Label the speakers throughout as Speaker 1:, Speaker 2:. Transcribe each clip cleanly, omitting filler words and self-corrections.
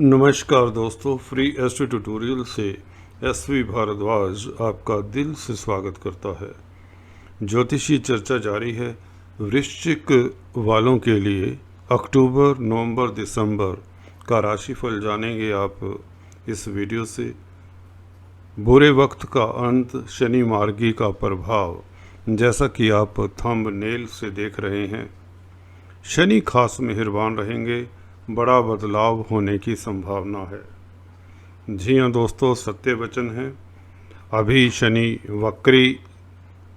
Speaker 1: नमस्कार दोस्तों, free astro tutorial से एसवी भारद्वाज आपका दिल से स्वागत करता है। ज्योतिषी चर्चा जारी है। वृश्चिक वालों के लिए अक्टूबर, नवंबर, दिसंबर का राशिफल जानेंगे आप इस वीडियो से। बुरे वक्त का अंत, शनि मार्गी का प्रभाव, जैसा कि आप थंबनेल से देख रहे हैं। शनि खास मेहरबान रहेंगे, बड़ा बदलाव होने की संभावना है। जी हाँ दोस्तों, सत्य वचन है। अभी शनि वक्री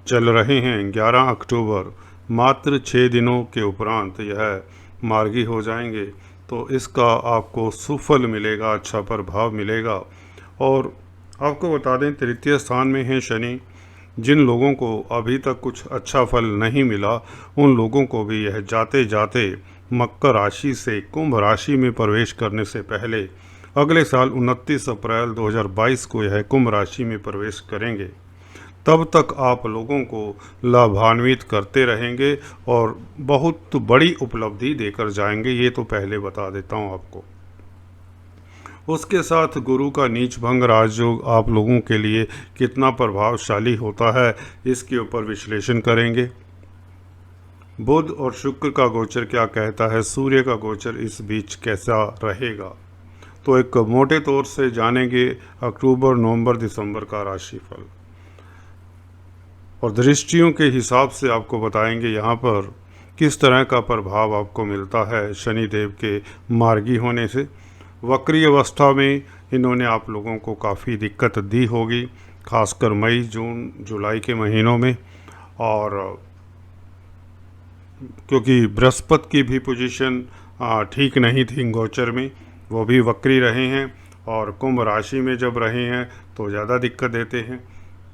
Speaker 1: चल रहे हैं। 11 अक्टूबर, मात्र 6 दिनों के उपरांत यह मार्गी हो जाएंगे, तो इसका आपको सुफल मिलेगा, अच्छा प्रभाव मिलेगा। और आपको बता दें, तृतीय स्थान में है शनि। जिन लोगों को अभी तक कुछ अच्छा फल नहीं मिला, उन लोगों को भी यह जाते जाते मकर राशि से कुंभ राशि में प्रवेश करने से पहले अगले साल 29 अप्रैल 2022 को यह कुंभ राशि में प्रवेश करेंगे। तब तक आप लोगों को लाभान्वित करते रहेंगे और बहुत बड़ी उपलब्धि देकर जाएंगे, ये तो पहले बता देता हूँ आपको। उसके साथ गुरु का नीच भंग राजयोग आप लोगों के लिए कितना प्रभावशाली होता है, इसके ऊपर विश्लेषण करेंगे। बुध और शुक्र का गोचर क्या कहता है, सूर्य का गोचर इस बीच कैसा रहेगा, तो एक मोटे तौर से जानेंगे अक्टूबर, नवंबर, दिसंबर का राशिफल। और दृष्टियों के हिसाब से आपको बताएंगे यहाँ पर किस तरह का प्रभाव आपको मिलता है शनिदेव के मार्गी होने से। वक्री अवस्था में इन्होंने आप लोगों को काफ़ी दिक्कत दी होगी, खासकर मई, जून, जुलाई के महीनों में। और क्योंकि बृहस्पति की भी पोजीशन ठीक नहीं थी गोचर में, वो भी वक्री रहे हैं। और कुंभ राशि में जब रहे हैं तो ज़्यादा दिक्कत देते हैं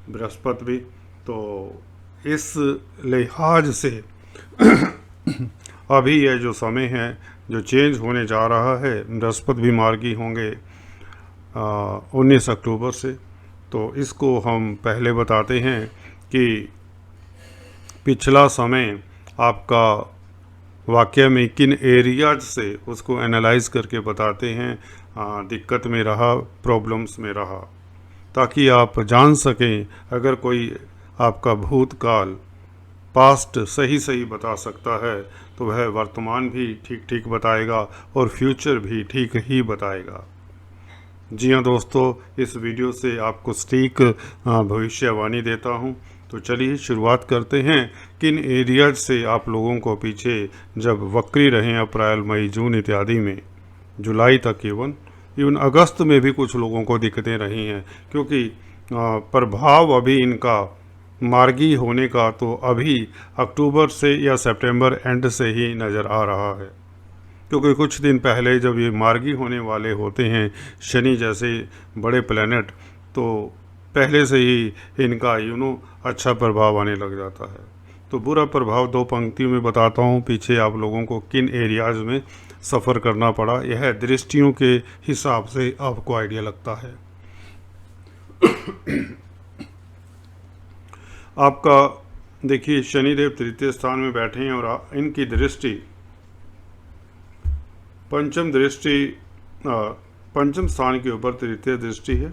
Speaker 1: बृहस्पति भी। तो इस लिहाज से अभी यह जो समय है जो चेंज होने जा रहा है, बृहस्पति भी मार्गी होंगे 19 अक्टूबर से। तो इसको हम पहले बताते हैं कि पिछला समय आपका वाकया में किन एरियाज से, उसको एनालाइज करके बताते हैं दिक्कत में रहा, प्रॉब्लम्स में रहा, ताकि आप जान सकें। अगर कोई आपका भूतकाल, पास्ट सही बता सकता है, तो वह वर्तमान भी ठीक बताएगा और फ्यूचर भी ठीक ही बताएगा। जी हाँ दोस्तों, इस वीडियो से आपको सटीक भविष्यवाणी देता हूँ। तो चलिए शुरुआत करते हैं। किन एरियाज से आप लोगों को पीछे जब वक्री रहें अप्रैल, मई, जून इत्यादि में, जुलाई तक, इवन अगस्त में भी कुछ लोगों को दिक्कतें रही हैं, क्योंकि प्रभाव अभी इनका मार्गी होने का तो अभी अक्टूबर से या सितंबर एंड से ही नज़र आ रहा है। क्योंकि कुछ दिन पहले जब ये मार्गी होने वाले होते हैं शनि जैसे बड़े प्लैनेट, तो पहले से ही इनका अच्छा प्रभाव आने लग जाता है। तो बुरा प्रभाव दो पंक्तियों में बताता हूँ पीछे आप लोगों को किन एरियाज में सफ़र करना पड़ा। यह दृष्टियों के हिसाब से आपको आइडिया लगता है। आपका देखिए, शनिदेव तृतीय स्थान में बैठे हैं और इनकी दृष्टि पंचम स्थान के ऊपर तृतीय दृष्टि है।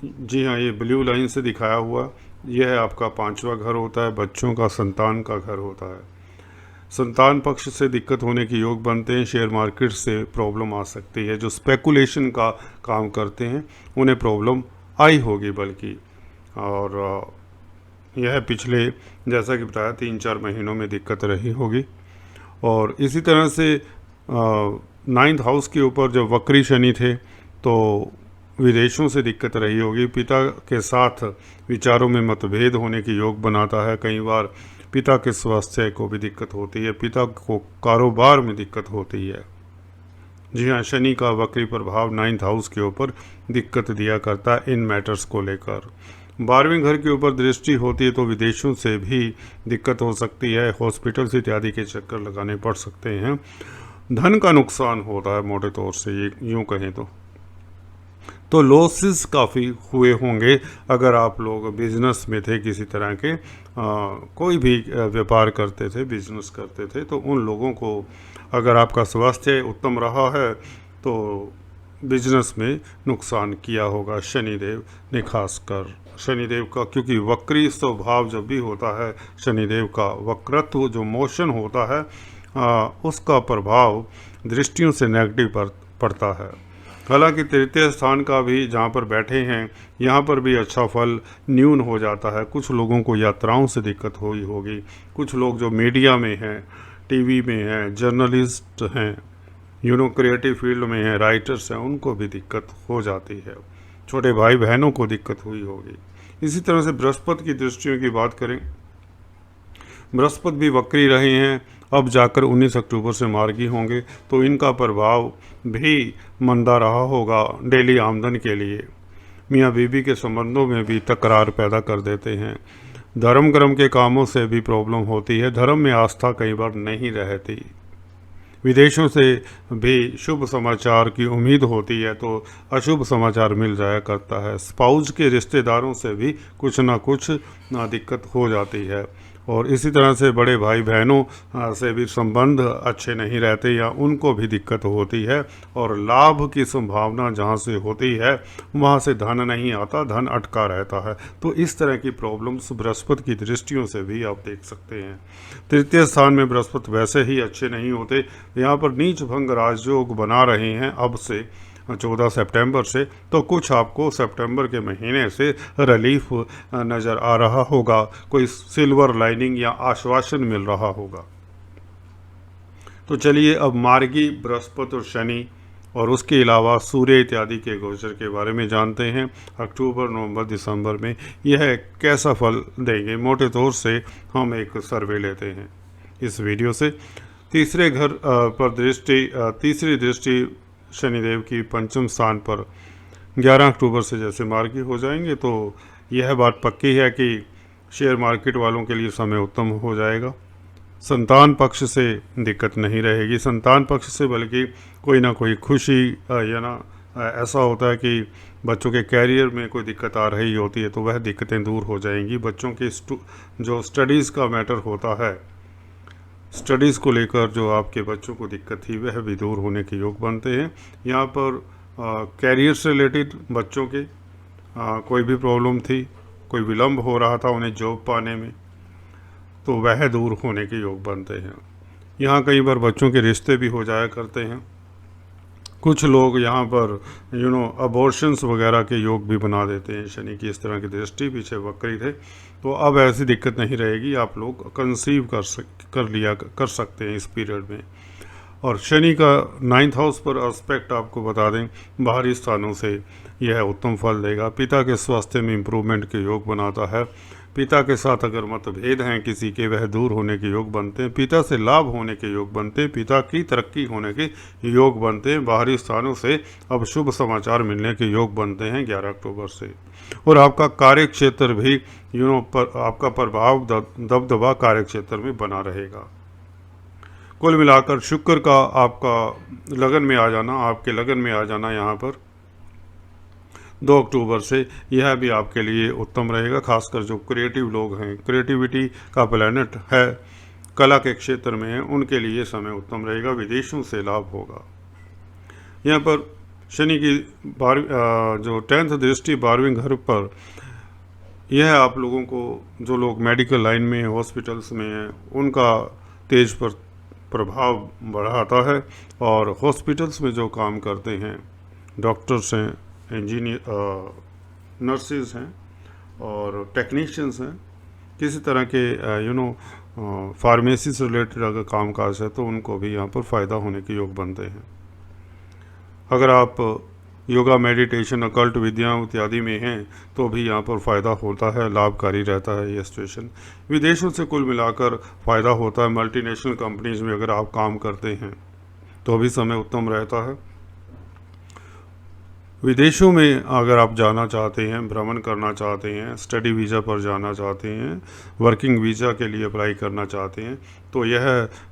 Speaker 1: जी हाँ, ये ब्लू लाइन से दिखाया हुआ, यह आपका 5वां घर होता है, बच्चों का, संतान का घर होता है। संतान पक्ष से दिक्कत होने के योग बनते हैं। शेयर मार्केट से प्रॉब्लम आ सकती है। जो स्पेकुलेशन का काम करते हैं उन्हें प्रॉब्लम आई होगी बल्कि। और यह पिछले, जैसा कि बताया, 3-4 महीनों में दिक्कत रही होगी। और इसी तरह से 9th हाउस के ऊपर जब वक्री शनि थे तो विदेशों से दिक्कत रही होगी। पिता के साथ विचारों में मतभेद होने के योग बनाता है। कई बार पिता के स्वास्थ्य को भी दिक्कत होती है, पिता को कारोबार में दिक्कत होती है। जी हाँ, शनि का वक्री प्रभाव 9th हाउस के ऊपर दिक्कत दिया करता है इन मैटर्स को लेकर। 12वें घर के ऊपर दृष्टि होती है तो विदेशों से भी दिक्कत हो सकती है, हॉस्पिटल्स इत्यादि के चक्कर लगाने पड़ सकते हैं। धन का नुकसान होता है मोटे तौर से, ये यूँ कहें तो लॉसेस काफ़ी हुए होंगे। अगर आप लोग बिजनेस में थे, किसी तरह के कोई भी व्यापार करते थे, बिजनेस करते थे, तो उन लोगों को, अगर आपका स्वास्थ्य उत्तम रहा है तो बिजनेस में नुकसान किया होगा शनिदेव ने, खासकर शनिदेव का, क्योंकि वक्री स्वभाव जब भी होता है शनिदेव का, वक्रत्व जो मोशन होता है उसका प्रभाव दृष्टियों से नेगेटिव पड़ता है। हालांकि तृतीय स्थान का भी जहाँ पर बैठे हैं यहाँ पर भी अच्छा फल न्यून हो जाता है। कुछ लोगों को यात्राओं से दिक्कत हुई होगी, कुछ लोग जो मीडिया में हैं, टीवी में हैं, जर्नलिस्ट हैं, क्रिएटिव फील्ड में हैं, राइटर्स हैं, उनको भी दिक्कत हो जाती है। छोटे भाई बहनों को दिक्कत हुई होगी। इसी तरह से बृहस्पति की दृष्टियों की बात करें, बृहस्पति भी वक्री रहे हैं, अब जाकर 19 अक्टूबर से मार्गी होंगे, तो इनका प्रभाव भी मंदा रहा होगा डेली आमदन के लिए। मियाँ बीवी के संबंधों में भी तकरार पैदा कर देते हैं। धर्म कर्म के कामों से भी प्रॉब्लम होती है। धर्म में आस्था कई बार नहीं रहती। विदेशों से भी शुभ समाचार की उम्मीद होती है तो अशुभ समाचार मिल जाया करता है। स्पाउस के रिश्तेदारों से भी कुछ ना कुछ दिक्कत हो जाती है। और इसी तरह से बड़े भाई बहनों से भी संबंध अच्छे नहीं रहते या उनको भी दिक्कत होती है। और लाभ की संभावना जहाँ से होती है वहाँ से धन नहीं आता, धन अटका रहता है। तो इस तरह की प्रॉब्लम्स बृहस्पति की दृष्टियों से भी आप देख सकते हैं। तृतीय स्थान में बृहस्पति वैसे ही अच्छे नहीं होते। यहाँ पर नीच भंग राजयोग बना रहे हैं अब से 14 सितंबर से, तो कुछ आपको सितंबर के महीने से रिलीफ नज़र आ रहा होगा, कोई सिल्वर लाइनिंग या आश्वासन मिल रहा होगा। तो चलिए अब मार्गी, बृहस्पति और शनि और उसके अलावा सूर्य इत्यादि के गोचर के बारे में जानते हैं। अक्टूबर, नवंबर, दिसंबर में यह कैसा फल देंगे, मोटे तौर से हम एक सर्वे लेते हैं इस वीडियो से। तीसरे घर पर तीसरी दृष्टि शनिदेव की पंचम स्थान पर 11 अक्टूबर से जैसे मार्गी हो जाएंगे, तो यह बात पक्की है कि शेयर मार्केट वालों के लिए समय उत्तम हो जाएगा। संतान पक्ष से दिक्कत नहीं रहेगी, संतान पक्ष से बल्कि कोई ना कोई खुशी या ना ऐसा होता है कि बच्चों के कैरियर में कोई दिक्कत आ रही होती है तो वह दिक्कतें दूर हो जाएंगी। बच्चों के जो स्टडीज़ का मैटर होता है, स्टडीज़ को लेकर जो आपके बच्चों को दिक्कत थी वह भी दूर होने के योग बनते हैं। यहाँ पर कैरियर से रिलेटेड बच्चों के कोई भी प्रॉब्लम थी, कोई विलम्ब हो रहा था उन्हें जॉब पाने में, तो वह दूर होने के योग बनते हैं। यहाँ कई बार बच्चों के रिश्ते भी हो जाया करते हैं। कुछ लोग यहाँ पर अबॉर्शंस वगैरह के योग भी बना देते हैं। शनि की इस तरह की दृष्टि, पीछे वक्री थे, तो अब ऐसी दिक्कत नहीं रहेगी। आप लोग कंसीव कर सकते हैं इस पीरियड में। और शनि का 9th हाउस पर एस्पेक्ट आपको बता दें, बाहरी स्थानों से यह उत्तम फल देगा। पिता के स्वास्थ्य में इम्प्रूवमेंट के योग बनाता है। पिता के साथ अगर मतभेद हैं किसी के, वह दूर होने के योग बनते हैं। पिता से लाभ होने के योग बनते हैं। पिता की तरक्की होने के योग बनते हैं। बाहरी स्थानों से अब शुभ समाचार मिलने के योग बनते हैं 11 अक्टूबर से। और आपका कार्य क्षेत्र भी आपका प्रभाव दबदबा कार्य क्षेत्र में बना रहेगा। कुल मिलाकर शुक्र का आपका लगन में आ जाना, आपके लगन में आ जाना यहाँ पर 2 अक्टूबर से, यह भी आपके लिए उत्तम रहेगा। खासकर जो क्रिएटिव लोग हैं, क्रिएटिविटी का प्लैनेट है, कला के क्षेत्र में है, उनके लिए समय उत्तम रहेगा। विदेशों से लाभ होगा। यहाँ पर शनि की जो 10th दृष्टि 12वें घर पर, यह आप लोगों को, जो लोग मेडिकल लाइन में, हॉस्पिटल्स में हैं, उनका तेज पर प्रभाव बढ़ाता है। और हॉस्पिटल्स में जो काम करते हैं, डॉक्टर्स हैं, इंजीनियर, नर्सेज हैं और टेक्नीशियंस हैं, किसी तरह के फार्मेसी से रिलेटेड अगर काम काज है तो उनको भी यहाँ पर फ़ायदा होने के योग बनते हैं। अगर आप योगा, मेडिटेशन, अकल्ट विद्याओं इत्यादि में हैं तो भी यहाँ पर फ़ायदा होता है, लाभकारी रहता है ये सिचुएशन। विदेशों से कुल मिलाकर फ़ायदा होता है। मल्टीनेशनल कंपनीज में अगर आप काम करते हैं तो भी समय उत्तम रहता है। विदेशों में अगर आप जाना चाहते हैं, भ्रमण करना चाहते हैं, स्टडी वीज़ा पर जाना चाहते हैं, वर्किंग वीज़ा के लिए अप्लाई करना चाहते हैं, तो यह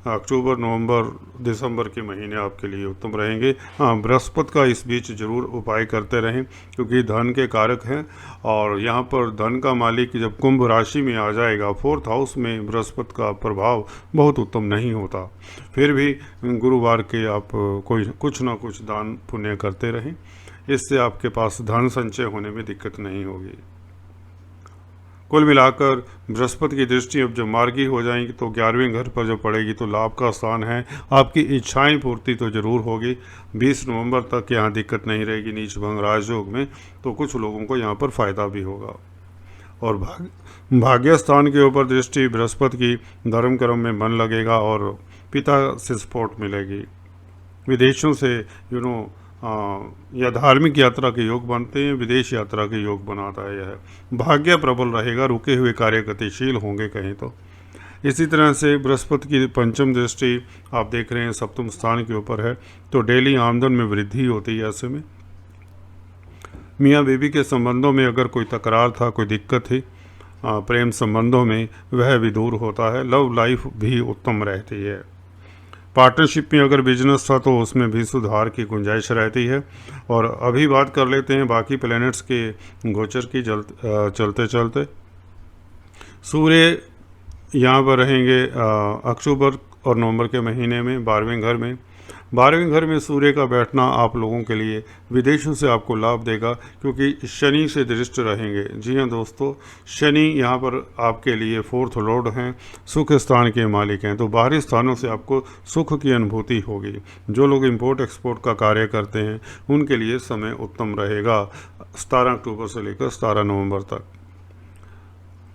Speaker 1: अक्टूबर, नवंबर, दिसंबर के महीने आपके लिए उत्तम रहेंगे। हाँ, बृहस्पति का इस बीच ज़रूर उपाय करते रहें, क्योंकि धन के कारक हैं और यहाँ पर धन का मालिक जब कुंभ राशि में आ जाएगा, 4th हाउस में बृहस्पति का प्रभाव बहुत उत्तम नहीं होता। फिर भी गुरुवार के आप कोई कुछ ना कुछ दान पुण्य करते रहें, इससे आपके पास धन संचय होने में दिक्कत नहीं होगी। कुल मिलाकर बृहस्पति की दृष्टि अब जब मार्गी हो जाएंगी तो 11वें घर पर जब पड़ेगी तो लाभ का स्थान है, आपकी इच्छाएं पूर्ति तो जरूर होगी। 20 नवंबर तक यहाँ दिक्कत नहीं रहेगी नीच भंग राजयोग में, तो कुछ लोगों को यहाँ पर फायदा भी होगा। और भाग्य स्थान के ऊपर दृष्टि बृहस्पति की, धर्म कर्म में मन लगेगा और पिता से सपोर्ट मिलेगी। विदेशों से या धार्मिक यात्रा के योग बनते हैं, विदेश यात्रा के योग बनाता है। यह भाग्य प्रबल रहेगा, रुके हुए कार्य गतिशील होंगे कहीं तो। इसी तरह से बृहस्पति की पंचम दृष्टि आप देख रहे हैं सप्तम स्थान के ऊपर है, तो डेली आमदन में वृद्धि होती है। ऐसे में मियाँ बीवी के संबंधों में अगर कोई तकरार था, कोई दिक्कत थी प्रेम संबंधों में, वह भी दूर होता है। लव लाइफ भी उत्तम रहती है। पार्टनरशिप में अगर बिजनेस था तो उसमें भी सुधार की गुंजाइश रहती है। और अभी बात कर लेते हैं बाकी प्लैनेट्स के गोचर की चलते चलते। सूर्य यहाँ पर रहेंगे अक्टूबर और नवंबर के महीने में 12वें घर में। 12वें घर में सूर्य का बैठना आप लोगों के लिए विदेशों से आपको लाभ देगा, क्योंकि शनि से दृष्ट रहेंगे। जी हाँ दोस्तों, शनि यहाँ पर आपके लिए 4th लॉर्ड हैं, सुख स्थान के मालिक हैं, तो बाहरी स्थानों से आपको सुख की अनुभूति होगी। जो लोग इंपोर्ट एक्सपोर्ट का कार्य करते हैं उनके लिए समय उत्तम रहेगा 17 अक्टूबर से लेकर 17 नवंबर तक।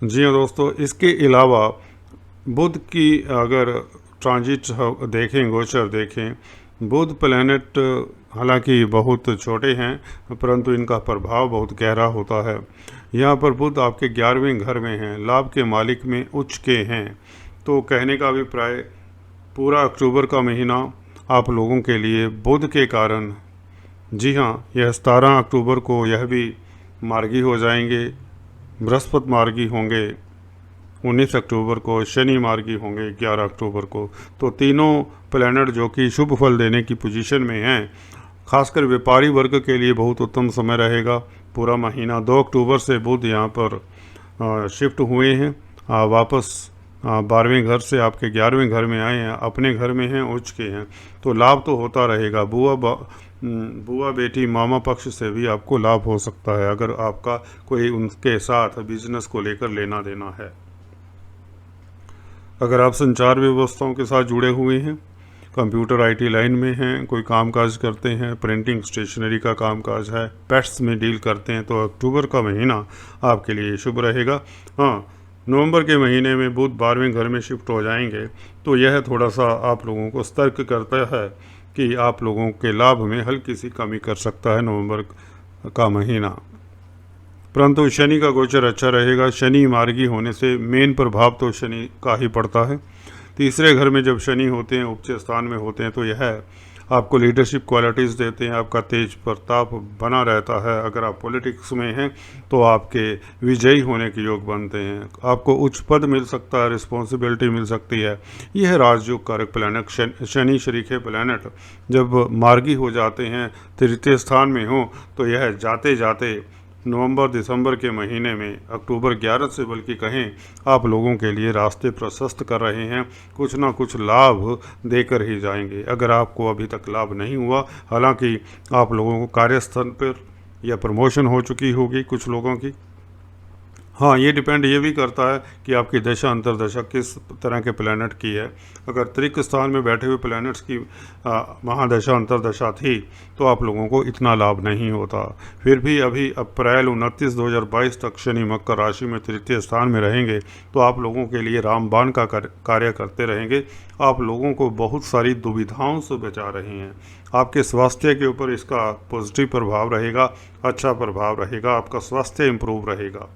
Speaker 1: जी हाँ दोस्तों, इसके अलावा बुध की अगर ट्रांजिट देखें, गोचर देखें, बुध प्लैनेट हालांकि बहुत छोटे हैं परंतु इनका प्रभाव बहुत गहरा होता है। यहाँ पर बुध आपके 11वें घर में हैं, लाभ के मालिक में उच्च के हैं। तो कहने का अभिप्राय पूरा अक्टूबर का महीना आप लोगों के लिए बुध के कारण, जी हाँ, यह 17 अक्टूबर को यह भी मार्गी हो जाएंगे, बृहस्पति मार्गी होंगे 19 अक्टूबर को, शनि मार्गी होंगे 11 अक्टूबर को। तो तीनों प्लैनेट जो कि शुभ फल देने की पोजीशन में हैं, खासकर व्यापारी वर्ग के लिए बहुत उत्तम समय रहेगा पूरा महीना। 2 अक्टूबर से बुध यहाँ पर शिफ्ट हुए हैं, वापस 12वें घर से आपके 11वें घर में आए हैं, अपने घर में हैं, उच्च के हैं, तो लाभ तो होता रहेगा। बुआ बेटी मामा पक्ष से भी आपको लाभ हो सकता है, अगर आपका कोई उनके साथ बिजनेस को लेकर लेना देना है। अगर आप संचार व्यवस्थाओं के साथ जुड़े हुए हैं, कंप्यूटर IT लाइन में हैं, कोई कामकाज करते हैं, प्रिंटिंग स्टेशनरी का कामकाज है, पेट्स में डील करते हैं, तो अक्टूबर का महीना आपके लिए शुभ रहेगा। हाँ, नवंबर के महीने में बुध 12वें घर में शिफ्ट हो जाएंगे, तो यह थोड़ा सा आप लोगों को सतर्क करता है कि आप लोगों के लाभ में हल्की सी कमी कर सकता है नवंबर का महीना। परंतु शनि का गोचर अच्छा रहेगा। शनि मार्गी होने से मेन प्रभाव तो शनि का ही पड़ता है। तीसरे घर में जब शनि होते हैं, उच्च स्थान में होते हैं, तो यह आपको लीडरशिप क्वालिटीज़ देते हैं, आपका तेज प्रताप बना रहता है। अगर आप पॉलिटिक्स में हैं तो आपके विजयी होने के योग बनते हैं, आपको उच्च पद मिल सकता है, रिस्पॉन्सिबिलिटी मिल सकती है। यह राजयोग कारक प्लैनेट शनि शरीके प्लैनेट जब मार्गी हो जाते हैं, तृतीय स्थान में हो, तो यह जाते जाते नवंबर दिसंबर के महीने में, अक्टूबर 11 से बल्कि कहें, आप लोगों के लिए रास्ते प्रशस्त कर रहे हैं, कुछ ना कुछ लाभ देकर ही जाएंगे। अगर आपको अभी तक लाभ नहीं हुआ, हालांकि आप लोगों को कार्यस्थल पर या प्रमोशन हो चुकी होगी कुछ लोगों की। हाँ, ये डिपेंड ये भी करता है कि आपकी दशा अंतर्दशा किस तरह के प्लैनेट की है। अगर त्रिक स्थान में बैठे हुए प्लैनेट्स की महादशा अंतर्दशा थी तो आप लोगों को इतना लाभ नहीं होता। फिर भी अभी अप्रैल 29, 2022 तक शनि मकर राशि में तृतीय स्थान में रहेंगे, तो आप लोगों के लिए रामबाण का कार्य करते रहेंगे। आप लोगों को बहुत सारी दुविधाओं से बचा रहे हैं। आपके स्वास्थ्य के ऊपर इसका पॉजिटिव प्रभाव रहेगा, अच्छा प्रभाव रहेगा, आपका स्वास्थ्य इम्प्रूव रहेगा।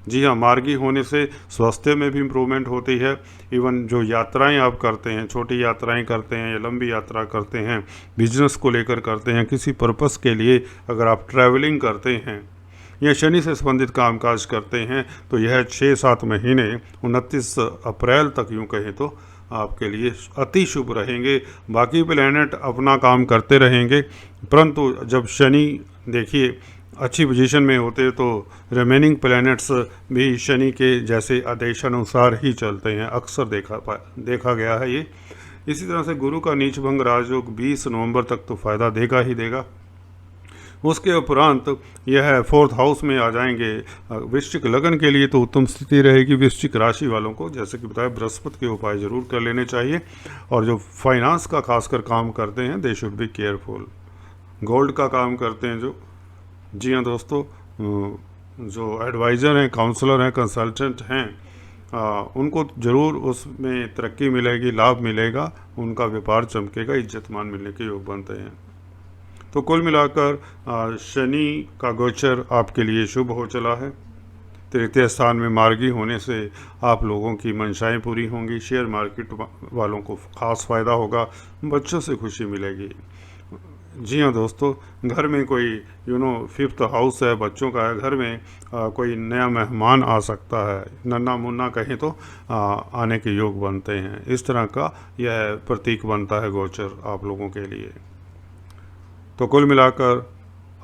Speaker 1: जी हाँ, मार्गी होने से स्वास्थ्य में भी इम्प्रूवमेंट होती है। इवन जो यात्राएं आप करते हैं, छोटी यात्राएं करते हैं या लंबी यात्रा करते हैं, बिजनेस को लेकर करते हैं, किसी पर्पस के लिए अगर आप ट्रैवलिंग करते हैं या शनि से संबंधित कामकाज करते हैं, तो यह 6-7 महीने 29 अप्रैल तक यूँ कहें तो आपके लिए अति शुभ रहेंगे। बाकी प्लैनेट अपना काम करते रहेंगे, परंतु जब शनि देखिए अच्छी पोजीशन में होते तो रिमेनिंग प्लैनेट्स भी शनि के जैसे आदेशानुसार ही चलते हैं, अक्सर देखा गया है ये। इसी तरह से गुरु का नीच भंग राजयोग 20 नवंबर तक तो फ़ायदा देगा ही देगा। उसके उपरांत यह 4th हाउस में आ जाएंगे। वृश्चिक लगन के लिए तो उत्तम स्थिति रहेगी। वृश्चिक राशि वालों को जैसे कि बताया, बृहस्पति के उपाय जरूर कर लेने चाहिए, और जो फाइनेंस का खासकर काम करते हैं they should be careful. Gold का काम करते हैं जो, जी हाँ दोस्तों, जो एडवाइज़र हैं, काउंसलर हैं, कंसल्टेंट हैं, उनको ज़रूर उसमें तरक्की मिलेगी, लाभ मिलेगा, उनका व्यापार चमकेगा, इज्जत मान मिलने के योग बनते हैं। तो कुल मिलाकर शनि का गोचर आपके लिए शुभ हो चला है। तृतीय स्थान में मार्गी होने से आप लोगों की मंशाएं पूरी होंगी। शेयर मार्केट वालों को खास फ़ायदा होगा, बच्चों से खुशी मिलेगी। जी हाँ दोस्तों, घर में कोई 5th हाउस है, बच्चों का है, घर में कोई नया मेहमान आ सकता है, नन्ना मुन्ना कहें तो आने के योग बनते हैं। इस तरह का यह प्रतीक बनता है गोचर आप लोगों के लिए। तो कुल मिलाकर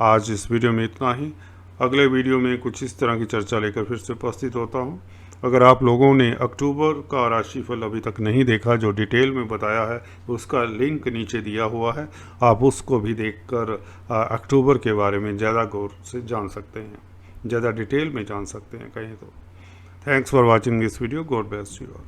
Speaker 1: आज इस वीडियो में इतना ही। अगले वीडियो में कुछ इस तरह की चर्चा लेकर फिर से उपस्थित होता हूँ। अगर आप लोगों ने अक्टूबर का राशिफल अभी तक नहीं देखा, जो डिटेल में बताया है, उसका लिंक नीचे दिया हुआ है, आप उसको भी देखकर अक्टूबर के बारे में ज़्यादा गौर से जान सकते हैं, ज़्यादा डिटेल में जान सकते हैं कहें तो। Thanks for watching this video. God bless you all.